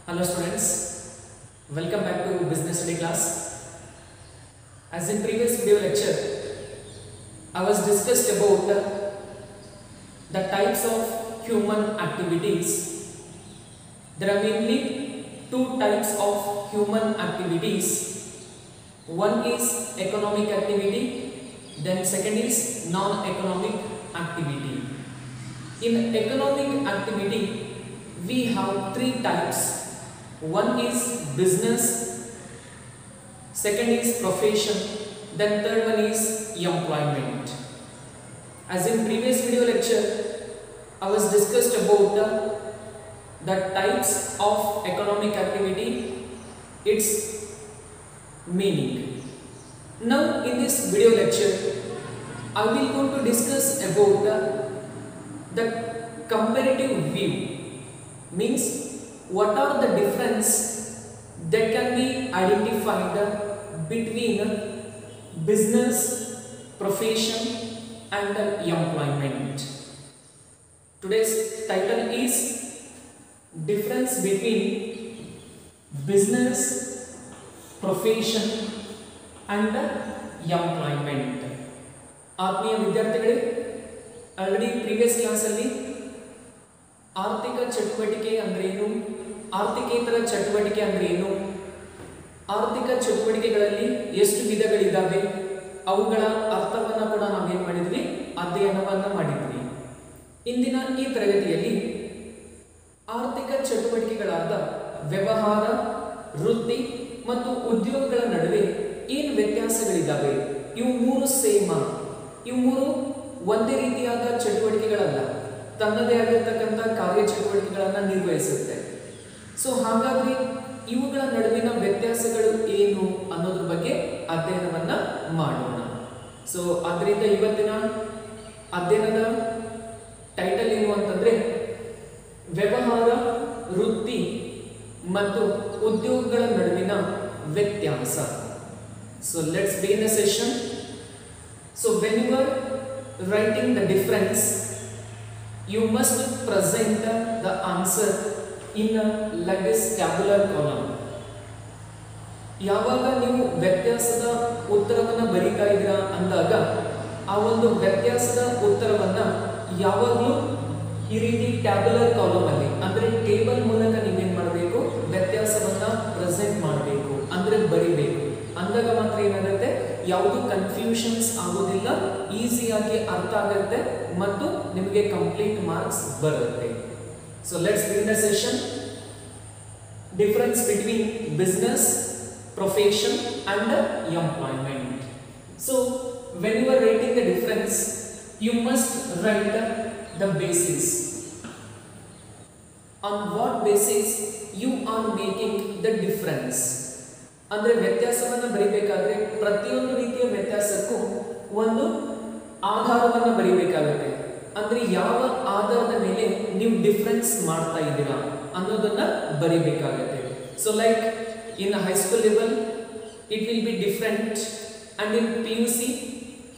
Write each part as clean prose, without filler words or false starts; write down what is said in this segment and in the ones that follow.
Hello students, welcome back to business study class. As in previous video lecture, I was discussed about the types of human activities. There are mainly two types of human activities. One is economic activity, then second is non-economic activity. In economic activity, we have three types. One is business, second is profession, then third one is employment. As in previous video lecture, I was discussed about the types of economic activity, its meaning. Now in this video lecture, I will going to discuss about the comparative view. Means what are the difference that can be identified between business, profession and employment. Today's title is difference between business, profession and employment. ಆತ್ಮೀಯ ವಿದ್ಯಾರ್ಥಿಗಳೇ, already previous class ಅಲ್ಲಿ ಆರ್ಥಿಕ ಚಟುವಟಿಕೆ ಅಂದ್ರೆ ಏನು, ಆರ್ಥಿಕೇತರ ಚಟುವಟಿಕೆ ಅಂದ್ರೆ ಏನು, ಆರ್ಥಿಕ ಚಟುವಟಿಕೆಗಳಲ್ಲಿ ಎಷ್ಟು ವಿಧಗಳಿದ್ದಾವೆ, ಅವುಗಳ ಅರ್ಥವನ್ನ ಕೂಡ ನಾವೇನ್ ಮಾಡಿದ್ವಿ, ಅಧ್ಯಯನವನ್ನ ಮಾಡಿದ್ವಿ. ಇಂದಿನ ಈ ತರಗತಿಯಲ್ಲಿ ಆರ್ಥಿಕ ಚಟುವಟಿಕೆಗಳಾದ ವ್ಯವಹಾರ, ವೃತ್ತಿ ಮತ್ತು ಉದ್ಯೋಗಗಳ ನಡುವೆ ಏನು ವ್ಯತ್ಯಾಸಗಳಿದ್ದಾವೆ, ಇವು ಮೂರು ಸೇಮ್, ಇವು ಮೂರು ಒಂದೇ ರೀತಿಯಾದ ಚಟುವಟಿಕೆಗಳಲ್ಲ, ತನ್ನದೇ ಆಗಿರತಕ್ಕಂಥ ಕಾರ್ಯ ಚಟುವಟಿಕೆಗಳನ್ನು ನಿರ್ವಹಿಸುತ್ತೆ. ಸೊ ಹಾಗಾಗಿ ಇವುಗಳ ನಡುವಿನ ವ್ಯತ್ಯಾಸಗಳು ಏನು ಅನ್ನೋದ್ರ ಬಗ್ಗೆ ಅಧ್ಯಯನವನ್ನ ಮಾಡೋಣ. ಸೊ ಅದರಿಂದ ಇವತ್ತಿನ ಅಧ್ಯಯನದ ಟೈಟಲ್ ಏನು ಅಂತಂದ್ರೆ ವ್ಯವಹಾರ, ವೃತ್ತಿ ಮತ್ತು ಉದ್ಯೋಗಗಳ ನಡುವಿನ ವ್ಯತ್ಯಾಸ. So let's begin the session. So when you are writing the difference, you must present the answer in like this tabular column. ಯಾವಾಗ ನೀವು ವ್ಯತ್ಯಾಸದ ಉತ್ತರವನ್ನ ಬರೀತಾ ಇದ್ದೀರಾ ಅಂದಾಗ ಆ ಒಂದು ವ್ಯತ್ಯಾಸದ ಉತ್ತರವನ್ನ ಯಾವಾಗಲೂ ಈ ರೀತಿ ಟ್ಯಾಬ್ಯುಲರ್ ಕಾಲಮ್ ಅಲ್ಲಿ ಅಂದ್ರೆ ಟೇಬಲ್ ಮೂಲಕ ನೀವೇನ್ ಮಾಡಬೇಕು, ವ್ಯತ್ಯಾಸವನ್ನ ಪ್ರೆಸೆಂಟ್ ಮಾಡಬೇಕು, ಅಂದ್ರೆ ಬರಿಬೇಕು. ಅಂದಾಗ ಮಾತ್ರ ಏನಾಗುತ್ತೆ, ಯಾವುದು ಕನ್ಫ್ಯೂಷನ್ಸ್ ಆಗೋದಿಲ್ಲ, ಈಸಿಯಾಗಿ ಅರ್ಥ ಆಗುತ್ತೆ ಮತ್ತು ನಿಮಗೆ ಕಂಪ್ಲೀಟ್ ಮಾರ್ಕ್ಸ್ ಬರುತ್ತೆ. So let's begin the session. Difference between business, profession and employment. So when you are writing the difference, you must write the basis. On what basis you are making the difference. ಅಂದ್ರೆ ವ್ಯತ್ಯಾಸವನ್ನ ಬರಿಬೇಕಾದ್ರೆ ಪ್ರತಿಯೊಂದು ರೀತಿಯ ವ್ಯತ್ಯಾಸಕ್ಕೂ ಒಂದು ಆಧಾರವನ್ನ ಬರಿಬೇಕಾಗುತ್ತೆ. ಅಂದ್ರೆ ಯಾವ ಆಧಾರದ ಮೇಲೆ ನೀವು ಡಿಫರೆನ್ಸ್ ಮಾಡ್ತಾ ಇದ್ದೀರಾ ಅನ್ನೋದನ್ನ ಬರಿಬೇಕಾಗುತ್ತೆ. So like in high school level it will be different and in PUC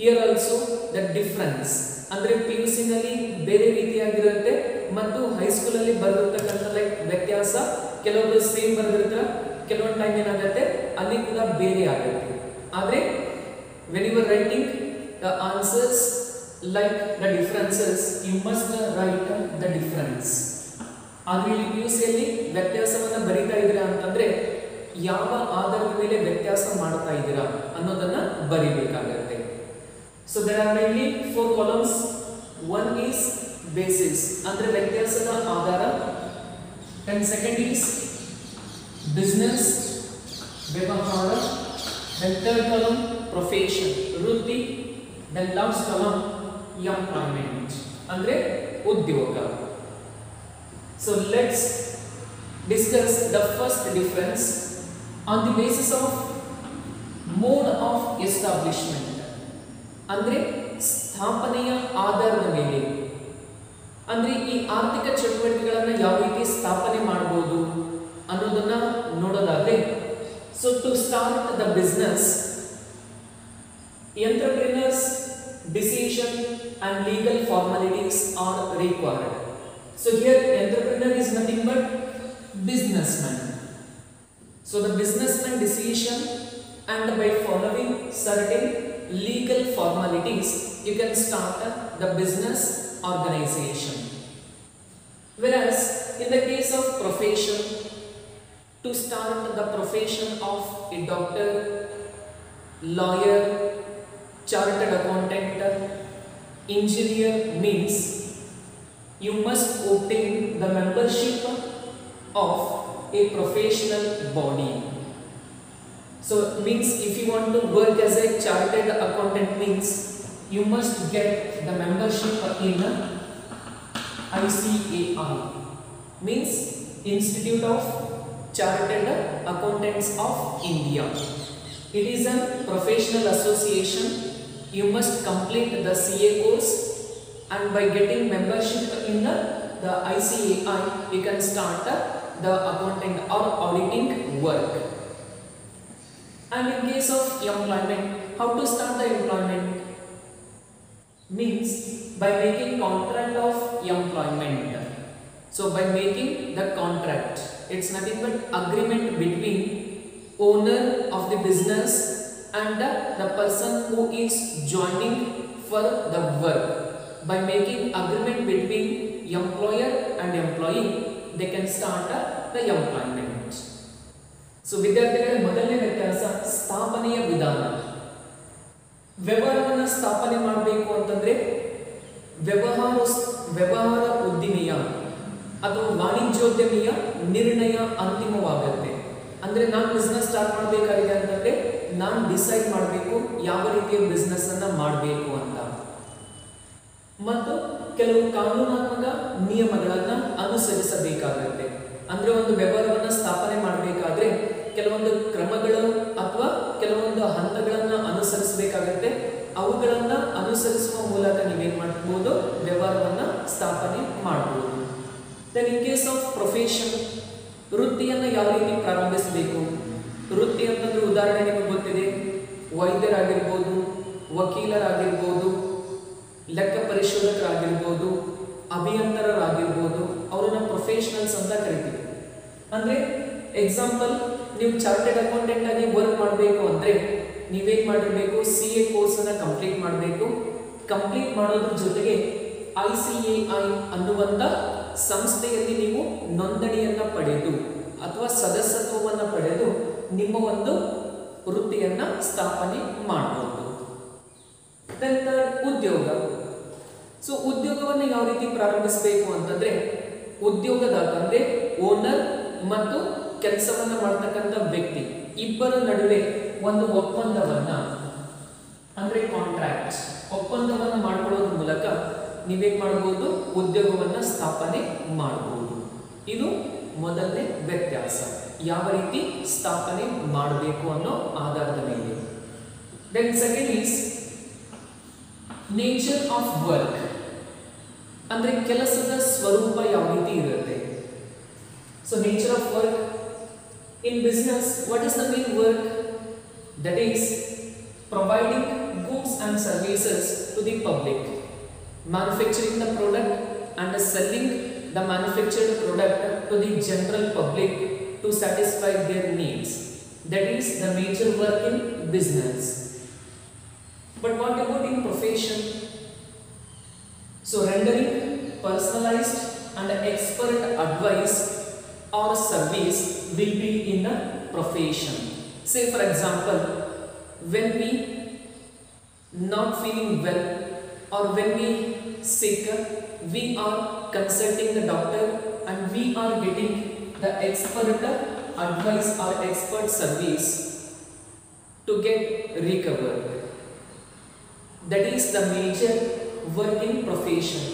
here also the difference. ಅಂದ್ರೆ PUC ನಲ್ಲಿ ಬೇರೆ ರೀತಿಯಾಗಿರುತ್ತೆ ಮತ್ತು ಹೈಸ್ಕೂಲ್ ಅಲ್ಲಿ ಬರತಕ್ಕಂಥ ಲೈಕ್ ವ್ಯತ್ಯಾಸ ಕೆಲವೊಂದು ಸೇಮ್ ಬರೆದಿರ್ತಾರೆ, ಕೆಲವೊಂದು ಟೈಮ್ ಏನಾಗುತ್ತೆ ಅಲ್ಲಿ ಕೂಡ ಬೇರೆ ಆಗುತ್ತೆ. ಆದ್ರೆ when you are writing the answers like the differences, you must write the difference. ಆದ್ರೆ ಇಲ್ಲಿ PUC ಅಲ್ಲಿ ವ್ಯತ್ಯಾಸವನ್ನ ಬರೀತಾ ಇದ್ದೀರಾ ಅಂತಂದ್ರೆ ಯಾವ ಆಧಾರದ ಮೇಲೆ ವ್ಯತ್ಯಾಸ ಮಾಡ್ತಾ ಇದ್ದೀರಾ ಅನ್ನೋದನ್ನ ಬರಿಬೇಕಾಗತ್ತೆ. So there are mainly 4 columns. One is basis ಅಂದ್ರೆ ವ್ಯತ್ಯಾಸದ ಆಧಾರ, ದೆನ್ ಸೆಕೆಂಡ್ ಈಸ್ ಬಿಸ್ನೆಸ್, ವ್ಯವಹಾರ, then third column profession, ವೃತ್ತಿ, then last column employment ಅಂದ್ರೆ ಉದ್ಯೋಗ. So let's discuss the first difference on the basis of mode of establishment. ಅಂದ್ರೆ ಸ್ಥಾಪನೆಯ ಆಧಾರದ ಮೇಲೆ, ಅಂದ್ರೆ ಈ ಆರ್ಥಿಕ ಚಟುವಟಿಕೆಗಳನ್ನ ಯಾವ ರೀತಿ ಸ್ಥಾಪನೆ ಮಾಡಬಹುದು ಅನ್ನೋದನ್ನ ನೋಡೋದಾದ್ರೆ, so to start the business, entrepreneurs decision and legal formalities are required. So here entrepreneur is nothing but businessman. So the businessman decision, and by following certain legal formalities you can start the business organization. Whereas in the case of profession, to start the profession of a doctor, lawyer, chartered accountant, engineer means you must obtain the membership of a professional body. So means if you want to work as a chartered accountant means you must get the membership in ICAI, means Institute of Chartered Accountants of India. It is a professional association. You must complete the CA course, and by getting membership in the ICAI you can start the accounting or auditing work. And in case of employment, how to start the employment? Means by making contract of employment. So by making the contract, it's nothing but agreement between owner of the business and the person who is joining for the work. By making agreement between employer and employee, they can start the employment. So ವಿದ್ಯಾರ್ಥಿಗಳೇ, ಮೊದಲನೇ ವ್ಯತ್ಯಾಸ ಸ್ಥಾಪನೆಯ ವಿಧಾನ. ವ್ಯವಹಾರವನ್ನು ಸ್ಥಾಪನೆ ಮಾಡಬೇಕು ಅಂತಂದ್ರೆ ವ್ಯವಹಾರ ಉದ್ದಿಮೆಯ ಅಥವಾ ವಾಣಿಜ್ಯೋದ್ಯಮಿಯ ನಿರ್ಣಯ ಅಂತಿಮವಾಗುತ್ತೆ. ಅಂದ್ರೆ ನಾನು ಬಿಸ್ನೆಸ್ ಸ್ಟಾರ್ಟ್ ಮಾಡಬೇಕಾಗಿದೆ ಅಂತಂದ್ರೆ ನಾನು ಡಿಸೈಡ್ ಮಾಡಬೇಕು ಯಾವ ರೀತಿಯ ಬಿಸ್ನೆಸ್ ಅನ್ನ ಮಾಡಬೇಕು ಅಂತ, ಮತ್ತು ಕೆಲವು ಕಾನೂನಾತ್ಮಕ ನಿಯಮಗಳನ್ನ ಅನುಸರಿಸಬೇಕಾಗುತ್ತೆ. ಅಂದ್ರೆ ಒಂದು ವ್ಯವಹಾರವನ್ನ ಸ್ಥಾಪನೆ ಮಾಡಬೇಕಾದ್ರೆ ಕೆಲವೊಂದು ಕ್ರಮಗಳು ಅಥವಾ ಕೆಲವೊಂದು ಹಂತಗಳನ್ನ ಅನುಸರಿಸಬೇಕಾಗುತ್ತೆ. ಅವುಗಳನ್ನ ಅನುಸರಿಸುವ ಮೂಲಕ ನೀವೇನ್ ಮಾಡಬಹುದು, ವ್ಯವಹಾರವನ್ನ ಸ್ಥಾಪನೆ ಮಾಡಬಹುದು. Then in case of profession, ವೃತ್ತಿಯನ್ನು ಯಾವ ರೀತಿ ಪ್ರಾರಂಭಿಸಬೇಕು? ವೃತ್ತಿ ಅಂತಂದ್ರೆ ಉದಾಹರಣೆ ನಿಮಗೆ ಗೊತ್ತಿದೆ, ವೈದ್ಯರಾಗಿರ್ಬೋದು, ವಕೀಲರಾಗಿರ್ಬೋದು, ಲೆಕ್ಕ ಪರಿಶೋಧಕರಾಗಿರ್ಬೋದು, ಅಭಿಯಂತರರಾಗಿರ್ಬೋದು, ಅವರನ್ನ ಪ್ರೊಫೆಷನಲ್ಸ್ ಅಂತ ಕರಿತೀವಿ. ಅಂದ್ರೆ ಎಕ್ಸಾಂಪಲ್, ನೀವು ಚಾರ್ಟೆಡ್ ಅಕೌಂಟೆಂಟ್ ಆಗಿ ವರ್ಕ್ ಮಾಡಬೇಕು ಅಂದ್ರೆ ನೀವೇನ್ ಮಾಡಿರ್ಬೇಕು, CA ಕೋರ್ಸ್ ಅನ್ನ ಕಂಪ್ಲೀಟ್ ಮಾಡಬೇಕು. ಕಂಪ್ಲೀಟ್ ಮಾಡೋದ್ರ ಜೊತೆಗೆ ICAI ಅನ್ನುವಂತ ಸಂಸ್ಥೆಯಲ್ಲಿ ನೀವು ನೋಂದಣಿಯನ್ನ ಪಡೆದು ಅಥವಾ ಸದಸ್ಯತ್ವವನ್ನ ಪಡೆದು ನಿಮ್ಮ ಒಂದು ವೃತ್ತಿಯನ್ನ ಸ್ಥಾಪನೆ ಮಾಡಬಹುದು. ಉದ್ಯೋಗ. ಸೊ ಉದ್ಯೋಗವನ್ನು ಯಾವ ರೀತಿ ಪ್ರಾರಂಭಿಸಬೇಕು ಅಂತಂದ್ರೆ, ಉದ್ಯೋಗದಾತ ಅಂದ್ರೆ ಓನರ್ ಮತ್ತು ಕೆಲಸವನ್ನ ಮಾಡ್ತಕ್ಕಂಥ ವ್ಯಕ್ತಿ ಇಬ್ಬರ ನಡುವೆ ಒಂದು ಒಪ್ಪಂದವನ್ನ ಅಂದ್ರೆ ಕಾಂಟ್ರಾಕ್ಟ್ ಒಪ್ಪಂದವನ್ನ ಮಾಡ್ಕೊಳ್ಳೋದ್ರ ಮೂಲಕ ನೀವೇನ್ ಮಾಡಬಹುದು, ಉದ್ಯೋಗವನ್ನ ಸ್ಥಾಪನೆ ಮಾಡಬಹುದು. ಇದು ಮೊದಲನೇ ವ್ಯತ್ಯಾಸ, ಯಾವ ರೀತಿ ಸ್ಥಾಪನೆ ಮಾಡಬೇಕು ಅನ್ನೋ ಆಧಾರದ ಮೇಲೆ. Then second is nature of work, ಅಂದ್ರೆ ಕೆಲಸದ ಸ್ವರೂಪ ಯಾವ ರೀತಿ ಇರುತ್ತೆ. So nature of work in business, what is the main work? That is providing goods and services to the public, manufacturing the product and selling the manufactured product to the general public to satisfy their needs. That is the major work in business. But what about in profession? So rendering personalized and expert advice or service will be in a profession. Say for example, when we not feeling well or when we sick, we are consulting the doctor and we are getting the expert advice or expert service to get recovered. That is the major working profession.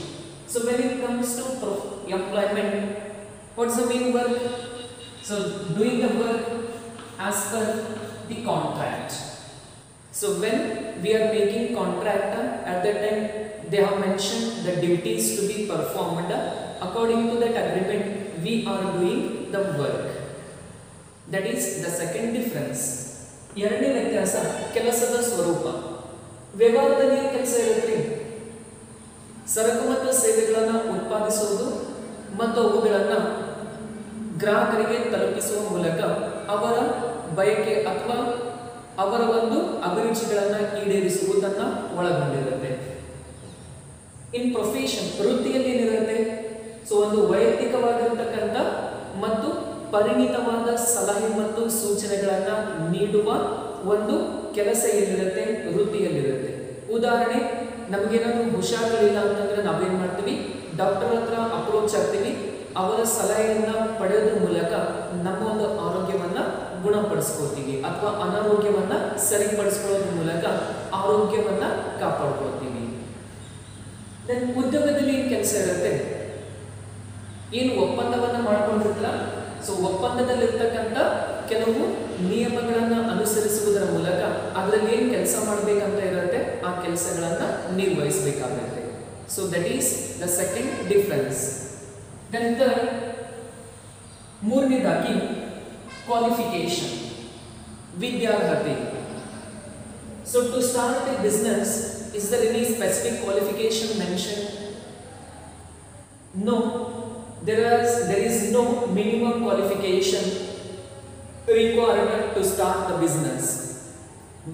So when it comes to employment, what's the main work? So doing the work as per the contract. So when we are making contract, at that time they have mentioned the duties to be performed. According to that agreement, we are doing the work. That is the second difference. ಎರಡನೇ ವ್ಯತ್ಯಾಸ ಕೆಲಸದ ಸ್ವರೂಪ. ವ್ಯವಹಾರದಲ್ಲಿ ಏನು ಕೆಲಸ ಇರುತ್ತೆ? ಸರಕು ಮತ್ತು ಸೇವೆಗಳನ್ನು ಉತ್ಪಾದಿಸುವುದು ಮತ್ತು ಅವುಗಳನ್ನು ಗ್ರಾಹಕರಿಗೆ ತಲುಪಿಸುವ ಮೂಲಕ ಅವರ ಬಯಕೆ ಅಥವಾ ಅವರ ಒಂದು ಅಭಿರುಚಿಗಳನ್ನು ಈಡೇರಿಸುವುದನ್ನು ಒಳಗೊಂಡಿರುತ್ತೆ. ಇನ್ ಪ್ರೊಫೆಷನ್, ವೃತ್ತಿಯಲ್ಲಿ ಏನಿರುತ್ತೆ, ಸೊ ಒಂದು ವೈಯಕ್ತಿಕವಾಗಿರತಕ್ಕಂಥ ಮತ್ತು ಪರಿಣಿತವಾದ ಸಲಹೆ ಮತ್ತು ಸೂಚನೆಗಳನ್ನು ನೀಡುವ ಒಂದು ಕೆಲಸ ಏನಿರುತ್ತೆ ವೃತ್ತಿಯಲ್ಲಿರುತ್ತೆ. ಉದಾಹರಣೆ, ನಮಗೇನಾದ್ರೂ ಹುಷಾರಿಲ್ಲ ಅಂತಂದ್ರೆ ನಾವೇನ್ ಮಾಡ್ತೀವಿ, ಡಾಕ್ಟರ್ ಹತ್ರ ಅಪ್ರೋಚ್ ಆಗ್ತೀವಿ, ಅವರ ಸಲಹೆಯನ್ನ ಪಡೆಯೋದ್ರ ಮೂಲಕ ನಮ್ಮ ಒಂದು ಆರೋಗ್ಯವನ್ನ ಗುಣಪಡಿಸ್ಕೊಳ್ತೀವಿ ಅಥವಾ ಅನಾರೋಗ್ಯವನ್ನ ಸರಿಪಡಿಸ್ಕೊಳ್ಳೋದ್ರ ಮೂಲಕ ಆರೋಗ್ಯವನ್ನ ಕಾಪಾಡ್ಕೊಳ್ತೀವಿ. ದೆನ್ ಉದ್ಯೋಗದಲ್ಲಿ ಏನು ಕೆಲಸ ಇರುತ್ತೆ, ಏನು ಒಪ್ಪಂದವನ್ನ ಮಾಡ್ಕೊಂಡಿರ್ತಾರ, ಸೊ ಒಪ್ಪಂದದಲ್ಲಿರ್ತಕ್ಕಂಥ ಕೆಲವು ನಿಯಮಗಳನ್ನ ಅನುಸರಿಸುವುದರ ಮೂಲಕ ಅದರಲ್ಲಿ ಏನು ಕೆಲಸ ಮಾಡಬೇಕಂತ ಇರುತ್ತೆ ಆ ಕೆಲಸಗಳನ್ನ ನಿರ್ವಹಿಸಬೇಕಾಗುತ್ತೆ. So that is the second difference. Then third, ಮೂರನೇದಾಗಿ ಕ್ವಾಲಿಫಿಕೇಶನ್, ವಿದ್ಯಾರ್ಹತೆ. So to start a business, is there any specific qualification mentioned? No, there is no minimum qualification required to start the business.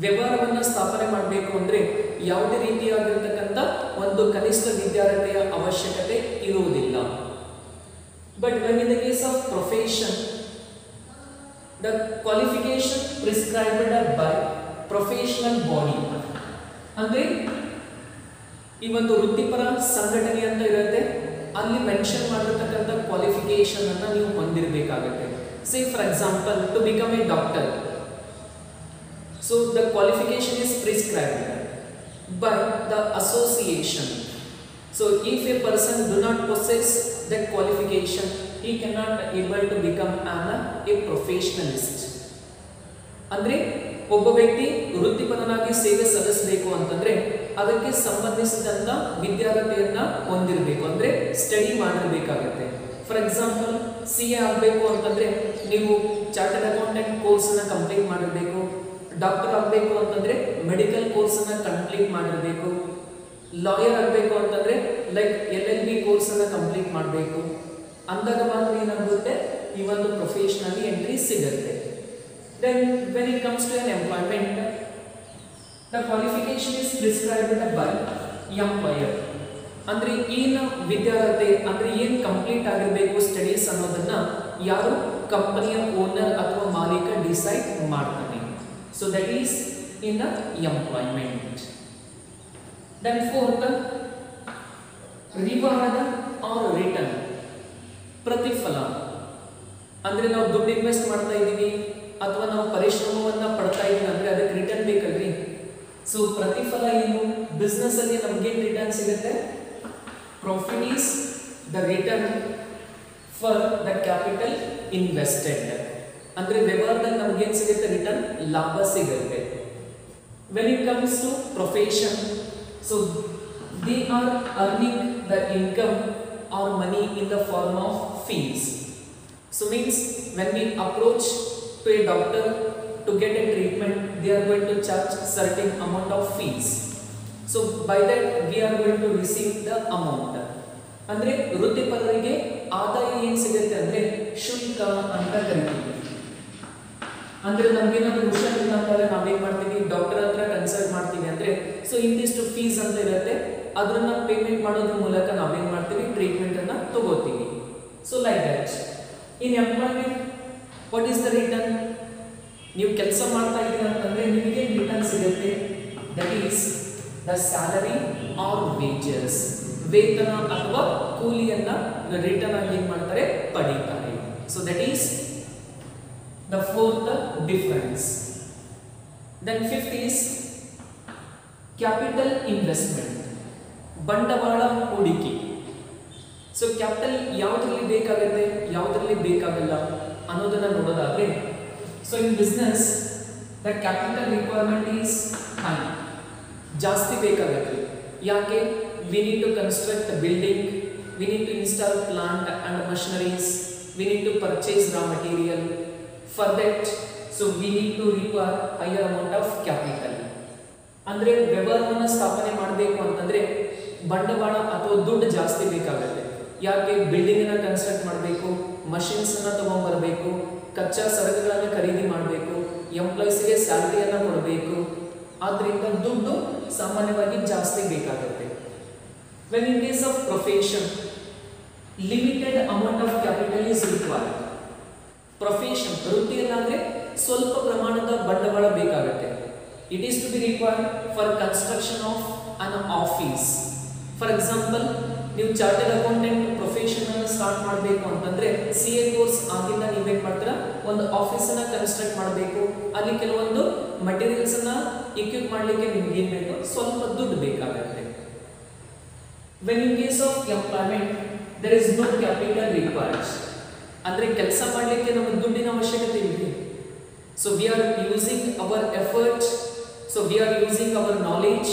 ವ್ಯವಹಾರವನ್ನು ಸ್ಥಾಪನೆ ಮಾಡಬೇಕು ಅಂದ್ರೆ ಯಾವುದೇ ರೀತಿಯಾಗಿರತಕ್ಕಂಥ ಒಂದು ಕನಿಷ್ಠ ವಿದ್ಯಾರ್ಹತೆಯ ಅವಶ್ಯಕತೆ ಇರುವುದಿಲ್ಲ. But when in the case of profession, the qualification prescribed by professional body, ಅಂದ್ರೆ ಈ ಒಂದು ವೃತ್ತಿಪರ ಸಂಘಟನೆ ಅಂತ ಇರುತ್ತೆ, ಅಲ್ಲಿ ಮೆನ್ಷನ್ ಮಾಡಿರ್ತಕ್ಕಂಥ ಕ್ವಾಲಿಫಿಕೇಶನ್ ಅನ್ನ ನೀವು ಹೊಂದಿರಬೇಕಾಗುತ್ತೆ. Say for example, to become a doctor, so the qualification is prescribed by the association. So if a person do not possess that qualification, he cannot able to become a professionalist. ಅಂದ್ರೆ ಒಬ್ಬ ವ್ಯಕ್ತಿ ವೃತ್ತಿಪರನಾಗಿ ಸೇವೆ ಸಲ್ಲಿಸಬೇಕು ಅಂತಂದ್ರೆ ಅದಕ್ಕೆ ಸಂಬಂಧಿಸಿದಂತ ವಿದ್ಯಾರ್ಹತೆಯನ್ನ ಹೊಂದಿರಬೇಕು, ಅಂದ್ರೆ study ಮಾಡಿರಬೇಕಾಗುತ್ತೆ. For example, CA ಆಗಬೇಕು ಅಂತಂದ್ರೆ ನೀವು ಚಾರ್ಟರ್ಡ್ ಅಕೌಂಟೆಂಟ್ ಕೋರ್ಸ್ ಅನ್ನ ಕಂಪ್ಲೀಟ್ ಮಾಡಿರಬೇಕು. ಡಾಕ್ಟರ್ ಆಗಬೇಕು ಅಂತಂದ್ರೆ ಮೆಡಿಕಲ್ ಕೋರ್ಸ್ ಅನ್ನ ಕಂಪ್ಲೀಟ್ ಮಾಡಿರಬೇಕು. ಲಾಯರ್ ಆಗಬೇಕು ಅಂತಂದ್ರೆ ಲೈಕ್ LLB ಕೋರ್ಸ್ ಅನ್ನ ಕಂಪ್ಲೀಟ್ ಮಾಡಬೇಕು. ಅಂದಾಗ ಮಾತ್ರ ಏನಾಗುತ್ತೆ, ಈ ಒಂದು ಪ್ರೊಫೆಷನಲ್ ಎಂಟ್ರಿ ಸಿಗುತ್ತೆ. Then when it comes to an employment, the qualification is prescribed by employer. ಅಂದ್ರೆ ಏನು ವಿದ್ಯಾರ್ಹತೆ ಅಂದ್ರೆ ಏನು ಕಂಪ್ಲೀಟ್ ಆಗಿರಬೇಕು ಸ್ಟಡೀಸ್ ಅನ್ನೋದನ್ನ ಯಾರು ಕಂಪನಿಯ ಓನರ್ ಅಥವಾ ಮಾಲೀಕ ಡಿಸೈಡ್ ಮಾಡ್ತಾನೆ. So that is in the employment. Then fourth, reward or return, ಪ್ರತಿಫಲ. ಅಂದ್ರೆ ನಾವು ದುಡ್ಡು ಇನ್ವೆಸ್ಟ್ ಮಾಡ್ತಾ ಇದ್ದೀವಿ ಅಥವಾ ನಾವು ಪರಿಶ್ರಮವನ್ನ ಪಡ್ತಾ ಇದ್ದೀವಿ ಅಂದ್ರೆ ಅದಕ್ಕೆ ರಿಟರ್ನ್ ಬೇಕಲ್ರಿ. ಸೊ ಪ್ರತಿಫಲ ಏನು, ಬಿಸ್ನೆಸ್ ಅಲ್ಲಿ ನಮ್ಗೇನು ರಿಟರ್ನ್ ಸಿಗುತ್ತೆ, profit is the return for the capital invested. ಅಂದ್ರೆ ವ್ಯವಹಾರದಲ್ಲಿ ನಮ್ಗೇನು ಸಿಗುತ್ತೆ, ರಿಟರ್ನ್, ಲಾಭ ಸಿಗುತ್ತೆ. When it comes to profession, so they are earning the income or money in the form of fees. So means when we approach to a doctor to get a treatment, they are going to charge certain amount of fees. So by that we are going to receive the amount. ಅಂದ್ರೆ ವೃತ್ತಿಪರರಿಗೆ ಆದಾಯ ಏನು ಸಿಗುತ್ತೆ ಅಂದ್ರೆ ಶುಲ್ಕ ಅಂತ ಕರಿತೀವಿ. ಅಂದ್ರೆ ನಮ್ಗೇನಾದ್ರೂ ಹುಷಾರಿಲ್ಲ ಅಂತಂದ್ರೆ ನಾವೇನ್ ಮಾಡ್ತೀವಿ, ಡಾಕ್ಟರ್ ಹತ್ರ ಕನ್ಸಲ್ಟ್ ಮಾಡ್ತೀವಿ ಅಂದ್ರೆ ಸೊ ಇಂತಿಷ್ಟು ಫೀಸ್ ಅಂತ ಇರುತ್ತೆ, ಅದನ್ನ ಪೇಮೆಂಟ್ ಮಾಡೋದ್ರ ಮೂಲಕ ನಾವೇನ್ ಮಾಡ್ತೀವಿ, ಟ್ರೀಟ್ಮೆಂಟ್ ಅನ್ನ ತಗೋತೀವಿ. So like that in employment, what is the return? ನೀವು ಕೆಲಸ ಮಾಡ್ತಾ ಇದ್ದೀರಾ ಅಂತಂದ್ರೆ ನಿಮಗೆ ರಿಟರ್ನ್ ಸಿಗುತ್ತೆ, that is the salary or wages, ವೇತನ ಅಥವಾ ಕೂಲಿಯನ್ನ ರಿಟರ್ನ್ ಆಗಿ ಏನ್ ಮಾಡ್ತಾರೆ, ಪಡೀತಾರೆ. So that is the fourth difference. Then fifth is capital investment, ಬಂಡವಾಳ ಹೂಡಿಕೆ. ಸೊ ಕ್ಯಾಪಿಟಲ್ ಯಾವುದರಲ್ಲಿ ಬೇಕಾಗುತ್ತೆ, ಯಾವುದರಲ್ಲಿ ಬೇಕಾಗಲ್ಲ ಅನ್ನೋದನ್ನ ನೋಡೋದಾದ್ರೆ, so in business the capital requirement is high, ಜಾಸ್ತಿ ಬೇಕಾಗುತ್ತೆ. ಯಾಕೆ? We need to construct building, we need to install plant and machineries, we need to purchase raw material. For that so we need to require higher amount of capital. ಅಂದ್ರೆ ವ್ಯವಹಾರವನ್ನು ಸ್ಥಾಪನೆ ಮಾಡಬೇಕು ಅಂತಂದ್ರೆ ಬಂಡವಾಳ ಅಥವಾ ದುಡ್ಡು ಜಾಸ್ತಿ ಬೇಕಾಗುತ್ತೆ. ಯಾಕೆ? ಬಿಲ್ಡಿಂಗ್ ಅನ್ನ ಕನ್ಸ್ಟ್ರಕ್ಟ್ ಮಾಡಬೇಕು, ಮಷಿನ್ಸ್ ಅನ್ನ ತಗೊಂಡ್ಬರಬೇಕು, ಕಚ್ಚಾ ಸರಕುಗಳನ್ನು ಖರೀದಿ ಮಾಡಬೇಕು, ಎಂಪ್ಲಾಯೀಸ್ಗೆ ಸ್ಯಾಲರಿಯನ್ನು ಕೊಡಬೇಕು. ಆದ್ರಿಂದ ದುಡ್ಡು ಸಾಮಾನ್ಯವಾಗಿ ಜಾಸ್ತಿ ಬೇಕಾಗುತ್ತೆ. When in case of profession, limited amount of capital is required. Profession ವೃತ್ತಿಯಲ್ಲಾದ್ರೆ ಸ್ವಲ್ಪ ಪ್ರಮಾಣದ ಬಂಡವಾಳ ಬೇಕಾಗುತ್ತೆ. It is to be required for construction of an office. For example, ನೀವು ಚಾರ್ಟೆಡ್ ಅಕೌಂಟೆಂಟ್ ಪ್ರೊಫೆಷನ್ ಅನ್ನು ಸ್ಟಾರ್ಟ್ ಮಾಡಬೇಕು ಅಂತಂದ್ರೆ CA ಕೋರ್ಸ್ ಆಗಿಂದ ನೀವೇನ್ ಮಾಡ್ತೀರಾ, ಒಂದು ಆಫೀಸ್ ಅನ್ನ ಕನ್ಸ್ಟ್ರಕ್ಟ್ ಮಾಡಬೇಕು. ಅಲ್ಲಿ ಕೆಲವೊಂದು ಮಟೀರಿಯಲ್ಸ್ ಅನ್ನ ಇಕ್ವಿಪ್ ಮಾಡಲಿಕ್ಕೆ ನಿಮ್ಗೆ ಏನ್ ಬೇಕು, ಸ್ವಲ್ಪ ದುಡ್ಡು ಬೇಕಾಗುತ್ತೆ. When in case of employment there is no capital required. ಅಂದ್ರೆ ಕೆಲಸ ಮಾಡಲಿಕ್ಕೆ ನಮಗೆ ದುಡ್ಡಿನ ಅವಶ್ಯಕತೆ ಇಲ್ಲ. So we are using our effort, so we are using our knowledge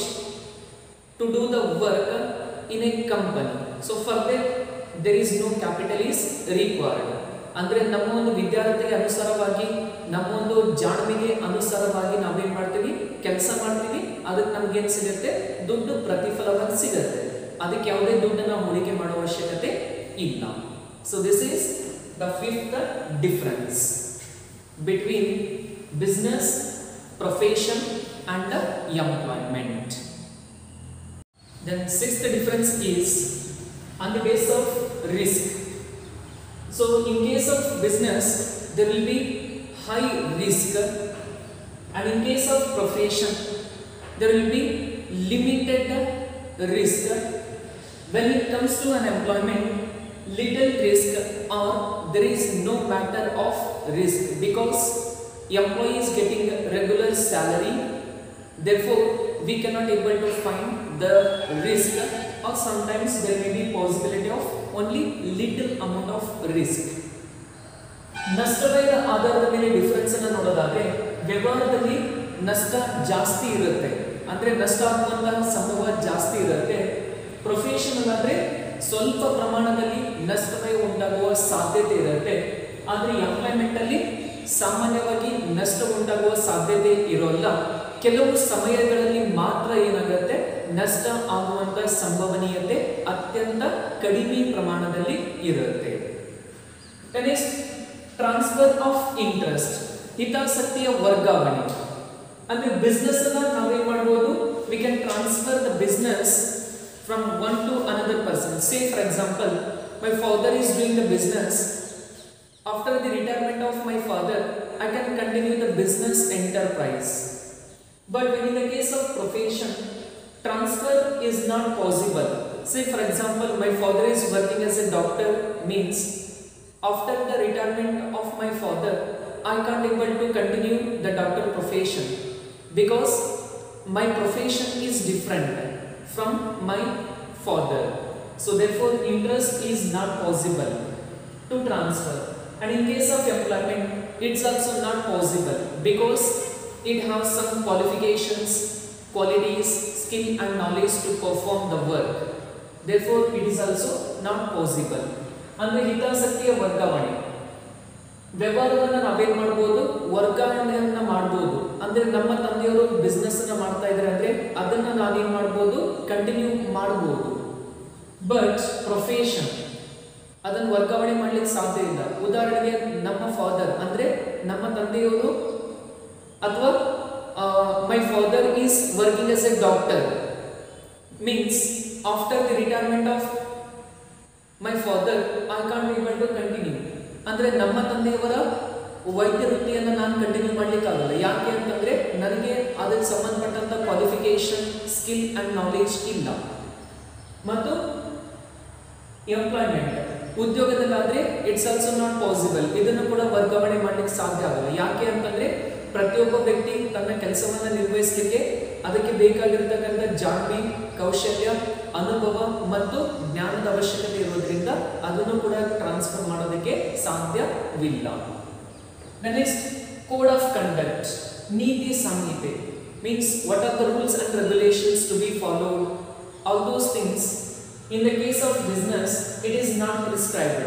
to do the work in a company. So for that there is no capital is required. ಅಂದ್ರೆ ನಮ್ಮ ಒಂದು ವಿದ್ಯಾರ್ಥಿಗೆ ಅನುಸಾರವಾಗಿ, ನಮ್ಮ ಒಂದು ಜಾಣ್ಮೆಗೆ ಅನುಸಾರವಾಗಿ ನಾವೇನ್ ಮಾಡ್ತೀವಿ, ಕೆಲಸ ಮಾಡ್ತೀವಿ. ಅದಕ್ಕೆ ನಮ್ಗೆ ಏನ್ ಸಿಗುತ್ತೆ, ದುಡ್ಡು ಪ್ರತಿಫಲವಾಗಿ ಸಿಗುತ್ತೆ. ಅದಕ್ಕೆ ಯಾವುದೇ ದುಡ್ಡನ್ನ ಹೂಡಿಕೆ ಮಾಡುವ ಅವಶ್ಯಕತೆ ಇಲ್ಲ. So this is the fifth difference between business, profession and employment. Then sixth difference is on the basis of risk. So in case of business there will be high risk, and in case of profession there will be limited risk. When it comes to an employment, little risk or there is no matter of risk, because employee is getting regular salary, therefore we cannot able to find the risk, or sometimes there may be possibility of only little amount of risk. ನಷ್ಟದ ಆಧಾರದ ಮೇಲೆ difference ಅನ್ನು ನೋಡೋದಾದ್ರೆ, ವ್ಯವಹಾರದಲ್ಲಿ ನಷ್ಟ ಜಾಸ್ತಿ ಇರುತ್ತೆ, ಅಂದ್ರೆ ನಷ್ಟ ಆಗುವಂತಹ ಸಂಭವ ಜಾಸ್ತಿ ಇರುತ್ತೆ. ಪ್ರೊಫೆಷನಲ್ ಅಂದ್ರೆ ಸ್ವಲ್ಪ ಪ್ರಮಾಣದಲ್ಲಿ ನಷ್ಟವೇ ಉಂಟಾಗುವ ಸಾಧ್ಯತೆ ಇರುತ್ತೆ. ಆದರೆ ಎಂಪ್ಲಾಯ್ಮೆಂಟ್ ಅಲ್ಲಿ ಸಾಮಾನ್ಯವಾಗಿ ನಷ್ಟ ಉಂಟಾಗುವ ಸಾಧ್ಯತೆ ಇರೋಲ್ಲ. ಕೆಲವು ಸಮಯಗಳಲ್ಲಿ ಮಾತ್ರ ಏನಾಗುತ್ತೆ, ನಷ್ಟ ಆಗುವಂತ ಸಂಭವನೀಯತೆ ಅತ್ಯಂತ ಕಡಿಮೆ ಪ್ರಮಾಣದಲ್ಲಿ ಇರುತ್ತೆ. ನೆಕ್ಸ್ಟ್, ಟ್ರಾನ್ಸ್ಫರ್ ಆಫ್ ಇಂಟ್ರೆಸ್ಟ್, ಹಿತಾಸಕ್ತಿಯ ವರ್ಗಾವಣೆ. ಅಂದ್ರೆ ಬಿಸ್ನೆಸ್ ಅನ್ನ ನಾವೇನ್ ಮಾಡಬಹುದು, we can transfer the business from one to another person. Say for example, my father is doing the business. After the retirement of my father, I can continue the business enterprise. But when in the case of profession, transfer is not possible. Say for example, my father is working as a doctor, means after the retirement of my father, I can't able to continue the doctor profession, because my profession is different from my father. So therefore interest is not possible to transfer. And in case of employment, it's also not possible, because it has some qualifications, qualities, skill and knowledge to perform the work. Therefore it is also not possible. ಅಂದ್ರೆ ಹಿತಾಸಕ್ತಿಯ ವರ್ಗಾವಣೆ, ವ್ಯವಹಾರವನ್ನು ನಾವೇನ್ ಮಾಡಬಹುದು, ವರ್ಗಾವಣೆಯನ್ನ ಮಾಡಬಹುದು. ಅಂದ್ರೆ ನಮ್ಮ ತಂದೆಯವರು ಬಿಸ್ನೆಸ್ ಅನ್ನ ಮಾಡ್ತಾ ಇದ್ದಾರೆ ಅಂದ್ರೆ ಅದನ್ನ ನಾವೇನ್ ಮಾಡಬಹುದು, ಕಂಟಿನ್ಯೂ ಮಾಡಬಹುದು. ಬಟ್ ಪ್ರೊಫೆಷನ್ ಅದನ್ನ ವರ್ಗಾವಣೆ ಮಾಡ್ಲಿಕ್ಕೆ ಸಾಧ್ಯ ಇಲ್ಲ. ಉದಾಹರಣೆಗೆ ನಮ್ಮ ಫಾದರ್ ಅಂದ್ರೆ ನಮ್ಮ ತಂದೆಯವರು, ಅಥವಾ my father is working as a doctor, means after the retirement of my father I can't able to continue. ಅಂದ್ರೆ ನಮ್ಮ ತಂದೆಯವರ ವೈದ್ಯ ವೃತ್ತಿಯನ್ನು ನಾನು ಕಂಟಿನ್ಯೂ ಮಾಡ್ಲಿಕ್ಕೆ ಆಗಲ್ಲ. ಯಾಕೆ ಅಂತಂದ್ರೆ ನನಗೆ ಅದಕ್ಕೆ ಸಂಬಂಧಪಟ್ಟಂತ ಕ್ವಾಲಿಫಿಕೇಶನ್, ಸ್ಕಿಲ್ ಅಂಡ್ ನಾಲೆಜ್ ಇಲ್ಲ. ಮತ್ತು ಎಂಪ್ಲಾಯ್ಮೆಂಟ್ ಉದ್ಯೋಗದಲ್ಲಾದ್ರೆ ಇಟ್ಸ್ ಆಲ್ಸೋ ನಾಟ್ ಪಾಸಿಬಲ್. ಇದನ್ನು ಕೂಡ ವರ್ಗಾವಣೆ ಮಾಡ್ಲಿಕ್ಕೆ ಸಾಧ್ಯ ಆಗಲ್ಲ. ಯಾಕೆ ಅಂತಂದ್ರೆ ಪ್ರತಿಯೊಬ್ಬ ವ್ಯಕ್ತಿ ತನ್ನ ಕೆಲಸವನ್ನ ನಿರ್ವಹಿಸಲಿಕ್ಕೆ ಅದಕ್ಕೆ ಬೇಕಾಗಿರತಕ್ಕಂಥ ಜಾಣ್ಮೆ, ಕೌಶಲ್ಯ, ಅನುಭವ ಮತ್ತು ಜ್ಞಾನದ ಅವಶ್ಯಕತೆ ಇರೋದ್ರಿಂದ ಅದನ್ನು ಕೂಡ ಟ್ರಾನ್ಸ್ಫರ್ ಮಾಡೋದಕ್ಕೆ ಸಾಧ್ಯವಿಲ್ಲ. ನೆಕ್ಸ್ಟ್, ಕೋಡ್ ಆಫ್ ಕಂಡಕ್ಟ್, ನೀತಿ ಸಂಹಿತೆ, means what are the rules and regulations to be followed. All those things in the case of business it is not prescribed.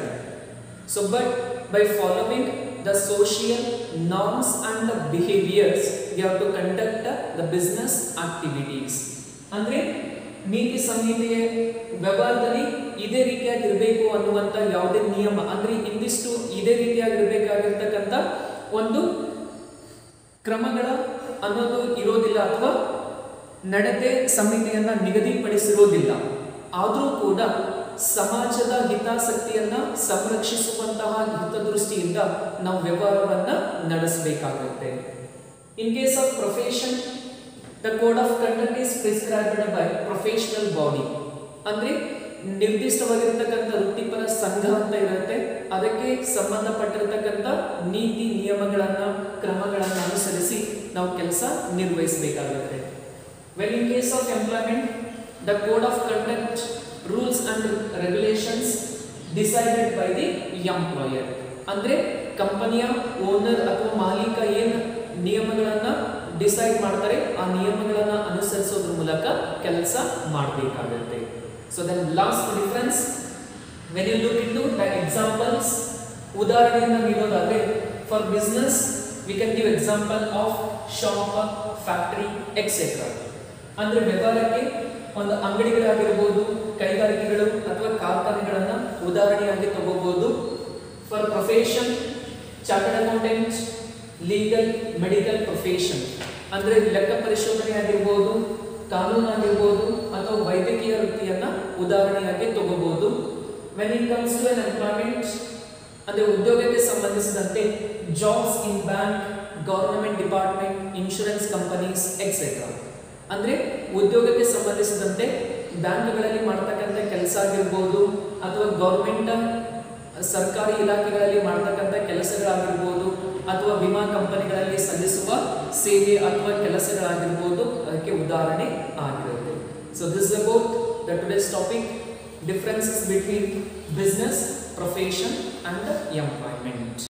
So but by following the social norms and the behaviors we have to conduct the business activities. ಅಂದ್ರೆ ನೀತಿ ಸಂಹಿತೆಯ ವ್ಯವಹಾರದಲ್ಲಿ ಇದೇ ರೀತಿಯಾಗಿರಬೇಕು ಅನ್ನುವಂಥ ಯಾವುದೇ ನಿಯಮ ಅಂದ್ರೆ ಇಂದಿಷ್ಟು ಇದೇ ರೀತಿಯಾಗಿರ್ಬೇಕಾಗಿರ್ತಕ್ಕಂಥ ಒಂದು ಕ್ರಮಗಳ ಅನ್ನೋದು ಇರೋದಿಲ್ಲ ಅಥವಾ ನಡತೆ ಸಂಹಿತೆಯನ್ನ ನಿಗದಿಪಡಿಸಿರೋದಿಲ್ಲ. ಆದರೂ ಕೂಡ ಸಮಾಜದ ಹಿತಾಸಕ್ತಿಯನ್ನ ಸಂರಕ್ಷಿಸುವಂತಹ ಹಿತದೃಷ್ಟಿಯಿಂದ ನಾವು ವ್ಯವಹಾರವನ್ನ ನಡೆಸಬೇಕಾಗುತ್ತೆ. In case of profession, the code of conduct is prescribed by professional body. ಅಂದ್ರೆ ನಿರ್ದಿಷ್ಟವಾಗಿರ್ತಕ್ಕಂಥ ವೃತ್ತಿಪರ ಸಂಘ ಅಂತ ಇರುತ್ತೆ, ಅದಕ್ಕೆ ಸಂಬಂಧಪಟ್ಟಿರ್ತಕ್ಕಂಥ ನೀತಿ ನಿಯಮಗಳನ್ನ ಕ್ರಮಗಳನ್ನ ಅನುಸರಿಸಿ ನಾವು ಕೆಲಸ ನಿರ್ವಹಿಸಬೇಕಾಗುತ್ತೆ. When in case of employment, the code of conduct rules and regulations decided by the employer. ಅಂದ್ರೆ ಕಂಪನಿಯ ಓನರ್ ಅಥವಾ ಮಾಲೀಕ ಏನು ನಿಯಮಗಳನ್ನ ಡಿಸೈಡ್ ಮಾಡ್ತಾರೆ ಆ ನಿಯಮಗಳನ್ನ ಅನುಸರಿಸೋದ್ರ ಮೂಲಕ ಕೆಲಸ ಮಾಡಬೇಕಾಗುತ್ತೆ. So then last difference, when you look into the examples, ಉದಾಹರಣೆಯನ್ನು ನೀಡೋದಾದ್ರೆ for business we can give example of shop, factory etcetera. ಅಂದ್ರೆ ವ್ಯವಹಾರಕ್ಕೆ ಒಂದು ಅಂಗಡಿಗಳಾಗಿರ್ಬೋದು, ಕೈಗಾರಿಕೆಗಳು ಅಥವಾ ಕಾರ್ಖಾನೆಗಳನ್ನ ಉದಾಹರಣೆಯಾಗಿ ತಗೋಬಹುದು. For profession, chartered accountant, legal, medical profession ಅಂದ್ರೆ ಲೆಕ್ಕ ಪರಿಶೋಧನೆ ಆಗಿರ್ಬೋದು, ಕಾನೂನು ಆಗಿರ್ಬೋದು ಅಥವಾ ವೈದ್ಯಕೀಯ ವೃತ್ತಿಯನ್ನ ಉದಾಹರಣೆಯಾಗಿ ತಗೋಬಹುದು. When it comes to an employment ಅಂದ್ರೆ ಉದ್ಯೋಗಕ್ಕೆ ಸಂಬಂಧಿಸಿದಂತೆ jobs in bank, government department, insurance companies etcetera. ಅಂದ್ರೆ ಉದ್ಯೋಗಕ್ಕೆ ಸಂಬಂಧಿಸಿದಂತೆ ಬ್ಯಾಂಕ್ಗಳಲ್ಲಿ ಮಾಡ್ತಕ್ಕಂಥ ಕೆಲಸ ಆಗಿರ್ಬೋದು ಅಥವಾ ಗವರ್ಮೆಂಟ್ ಸರ್ಕಾರಿ ಇಲಾಖೆಗಳಲ್ಲಿ ಮಾಡ್ತಕ್ಕಂಥ ಕೆಲಸಗಳಾಗಿರ್ಬೋದು ಅಥವಾ ವಿಮಾ ಕಂಪನಿಗಳಲ್ಲಿ ಸಲ್ಲಿಸುವ ಸೇವೆ ಅಥವಾ ಕೆಲಸಗಳಾಗಿರ್ಬೋದು, ಅದಕ್ಕೆ ಉದಾಹರಣೆ ಆಗಿರುತ್ತೆ. So this is about the today's topic, differences between business, profession and employment.